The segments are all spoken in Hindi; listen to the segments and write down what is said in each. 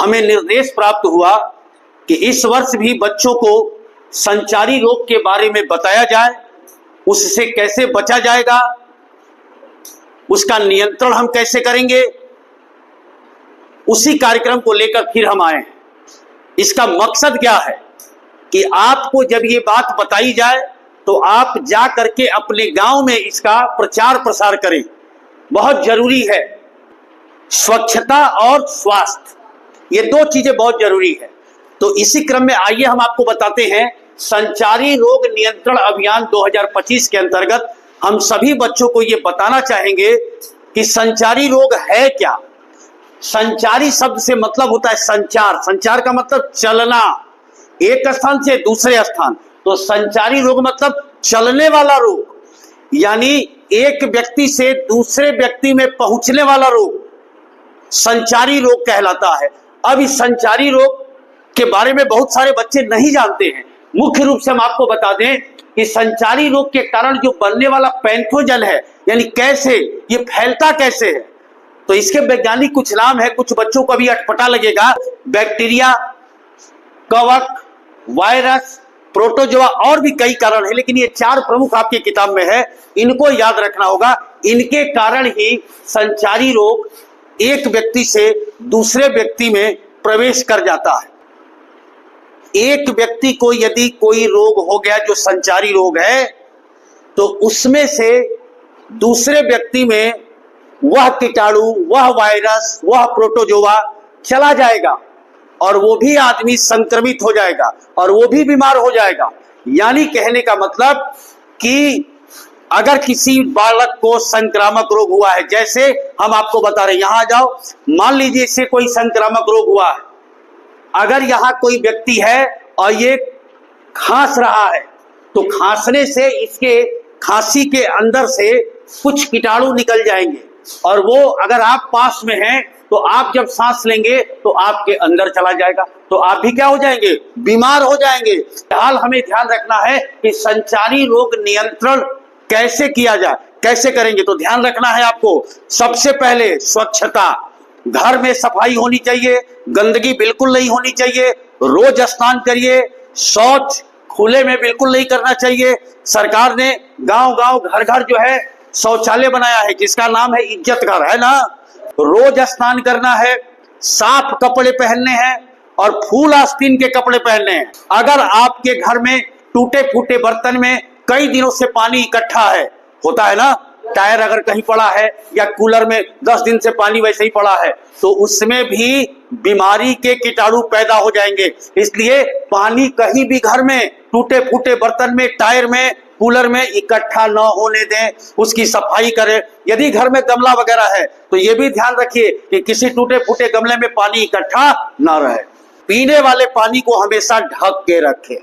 हमें निर्देश प्राप्त हुआ कि इस वर्ष भी बच्चों को संचारी रोग के बारे में बताया जाए, उससे कैसे बचा जाएगा, उसका नियंत्रण हम कैसे करेंगे, उसी कार्यक्रम को लेकर फिर हम आए। इसका मकसद क्या है कि आपको जब ये बात बताई जाए तो आप जा करके अपने गांव में इसका प्रचार प्रसार करें। बहुत जरूरी है। स्वच्छता और स्वास्थ्य, ये दो चीजें बहुत जरूरी है। तो इसी क्रम में आइए हम आपको बताते हैं संचारी रोग नियंत्रण अभियान 2025 के अंतर्गत हम सभी बच्चों को ये बताना चाहेंगे कि संचारी रोग है क्या। संचारी शब्द से मतलब होता है संचार। संचार का मतलब चलना, एक स्थान से दूसरे स्थान। तो संचारी रोग मतलब चलने वाला रोग, यानी एक व्यक्ति से दूसरे व्यक्ति में पहुंचने वाला रोग संचारी रोग कहलाता है। अब इस संचारी रोग के बारे में बहुत सारे बच्चे नहीं जानते हैं। मुख्य रूप से हम आपको बता दें कि संचारी रोग के कारण जो बनने वाला पैथोजन है, यानी कैसे ये फैलता कैसे है, तो इसके वैज्ञानिक कुछ नाम है। कुछ बच्चों को अभी अटपटा लगेगा। बैक्टीरिया, कवक, वायरस, प्रोटोजोआ और भी कई कारण है, लेकिन ये चार प्रमुख आपकी किताब में है, इनको याद रखना होगा। इनके कारण ही संचारी रोग एक व्यक्ति से दूसरे व्यक्ति में प्रवेश कर जाता है। एक व्यक्ति को यदि कोई रोग हो गया जो संचारी रोग है, तो उसमें से दूसरे व्यक्ति में वह कीटाणु, वह वायरस, वह प्रोटोजोआ चला जाएगा और वो भी आदमी संक्रमित हो जाएगा और वो भी बीमार हो जाएगा। यानी कहने का मतलब कि अगर किसी बालक को संक्रामक रोग हुआ है, जैसे हम आपको बता रहे हैं, यहां जाओ, मान लीजिए इससे कोई संक्रामक रोग हुआ है। अगर यहां कोई व्यक्ति है और ये खांस रहा है, तो खांसने से इसके खांसी के अंदर से कुछ कीटाणु निकल जाएंगे और वो अगर आप पास में हैं तो आप जब सांस लेंगे तो आपके अंदर चला जाएगा, तो आप भी क्या हो जाएंगे, बीमार हो जाएंगे। हाल हमें ध्यान रखना है कि संचारी रोग नियंत्रण कैसे किया जाए, कैसे करेंगे। तो ध्यान रखना है आपको, सबसे पहले स्वच्छता, घर में सफाई होनी चाहिए, गंदगी बिल्कुल नहीं होनी चाहिए, रोज स्नान करिए, शौच खुले में बिल्कुल नहीं करना चाहिए। सरकार ने गांव गांव घर घर जो है शौचालय बनाया है, जिसका नाम है इज्जत घर, है ना। रोज स्नान करना है, साफ कपड़े पहनने हैं और फूल आस्तीन के कपड़े पहनने हैं। अगर आपके घर में टूटे फूटे बर्तन में कई दिनों से पानी इकट्ठा है, होता है ना, टायर अगर कहीं पड़ा है या कूलर में 10 दिन से पानी वैसे ही पड़ा है, तो उसमें भी बीमारी के कीटाणु पैदा हो जाएंगे। इसलिए पानी कहीं भी घर में टूटे फूटे बर्तन में, टायर में, कूलर में इकट्ठा न होने दें, उसकी सफाई करें। यदि घर में गमला वगैरह है तो यह भी ध्यान रखिए कि किसी टूटे फूटे गमले में पानी इकट्ठा न रहे। पीने वाले पानी को हमेशा ढक के रखें।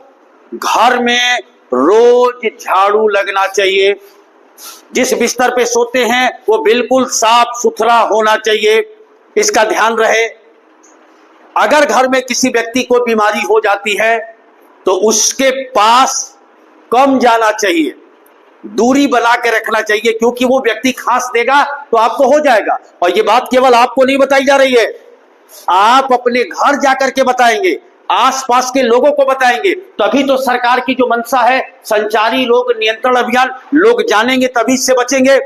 घर में रोज झाड़ू लगना चाहिए। जिस बिस्तर पे सोते हैं वो बिल्कुल साफ सुथरा होना चाहिए, इसका ध्यान रहे। अगर घर में किसी व्यक्ति को बीमारी हो जाती है तो उसके पास कम जाना चाहिए, दूरी बना के रखना चाहिए, क्योंकि वो व्यक्ति खांस देगा तो आपको हो जाएगा। और ये बात केवल आपको नहीं बताई जा रही है, आप अपने घर जाकर के बताएंगे, आसपास के लोगों को बताएंगे, तभी तो सरकार की जो मंशा है संचारी रोग नियंत्रण अभियान, लोग जानेंगे तभी इससे बचेंगे।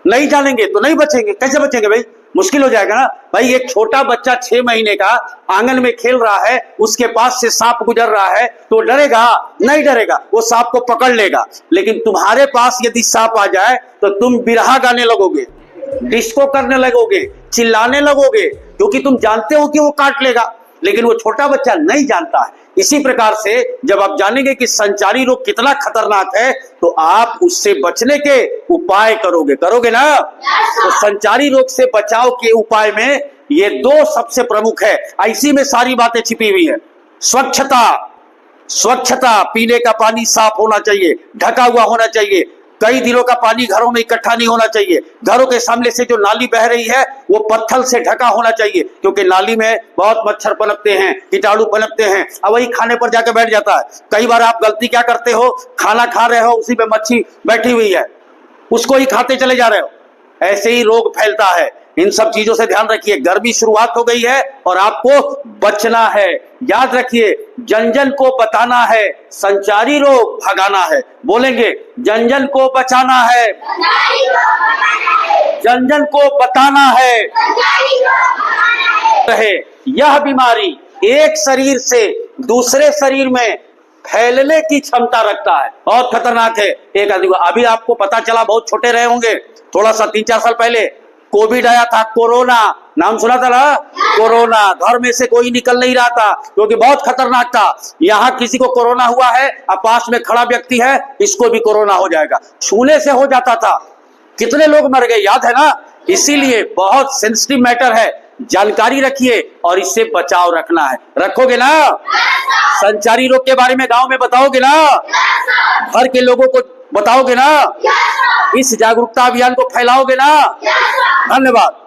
नहीं जानेंगे तो नहीं बचेंगे। कैसे बचेंगे भाई, मुश्किल हो जाएगा ना भाई। एक छोटा बच्चा 6 महीने का आंगन में खेल रहा है, उसके पास से सांप गुजर रहा है तो डरेगा? नहीं डरेगा, वो सांप को पकड़ लेगा। लेकिन तुम्हारे पास यदि सांप आ जाए तो तुम बिरहा गाने लगोगे, डिस्को करने लगोगे, चिल्लाने लगोगे, क्योंकि तुम जानते हो कि वो काट लेगा। लेकिन वो छोटा बच्चा नहीं जानता है। इसी प्रकार से जब आप जानेंगे कि संचारी रोग कितना खतरनाक है तो आप उससे बचने के उपाय करोगे ना। तो संचारी रोग से बचाव के उपाय में ये दो सबसे प्रमुख है, इसी में सारी बातें छिपी हुई है। स्वच्छता, पीने का पानी साफ होना चाहिए, ढका हुआ होना चाहिए, कई दिनों का पानी घरों में इकट्ठा नहीं होना चाहिए। घरों के सामने से जो नाली बह रही है वो पत्थर से ढका होना चाहिए, क्योंकि नाली में बहुत मच्छर पनपते हैं, कीटाणु पनपते हैं, अब वही खाने पर जाकर बैठ जाता है। कई बार आप गलती क्या करते हो, खाना खा रहे हो, उसी पे मच्छी बैठी हुई है, उसको ही खाते चले जा रहे हो, ऐसे ही रोग फैलता है। इन सब चीजों से ध्यान रखिए। गर्मी शुरुआत हो गई है और आपको बचना है। याद रखिए, जन जन को बताना है, संचारी रोग भगाना है। बोलेंगे, जन जन को बचाना है, जन जन को बताना है। रहे यह बीमारी एक शरीर से दूसरे शरीर में फैलने की क्षमता रखता है, बहुत खतरनाक है। एक आदमी को अभी आपको पता चला, बहुत छोटे रहे होंगे, थोड़ा सा 3-4 साल पहले कोविड आया था, कोरोना नाम सुना था ना? कोरोना, घर में से कोई निकल नहीं रहा था क्योंकि बहुत खतरनाक था। यहाँ किसी को कोरोना हुआ है, अब पास में खड़ा व्यक्ति है, इसको भी कोरोना हो जाएगा, छूने से हो जाता था। कितने लोग मर गए, याद है ना? इसीलिए बहुत सेंसिटिव मैटर है, जानकारी रखिए और इससे बचाव रखना है। रखोगे ना? संचारी रोग के बारे में गांव में बताओगे ना? घर के लोगों को बताओगे ना? इस जागरूकता अभियान को फैलाओगे ना? धन्यवाद।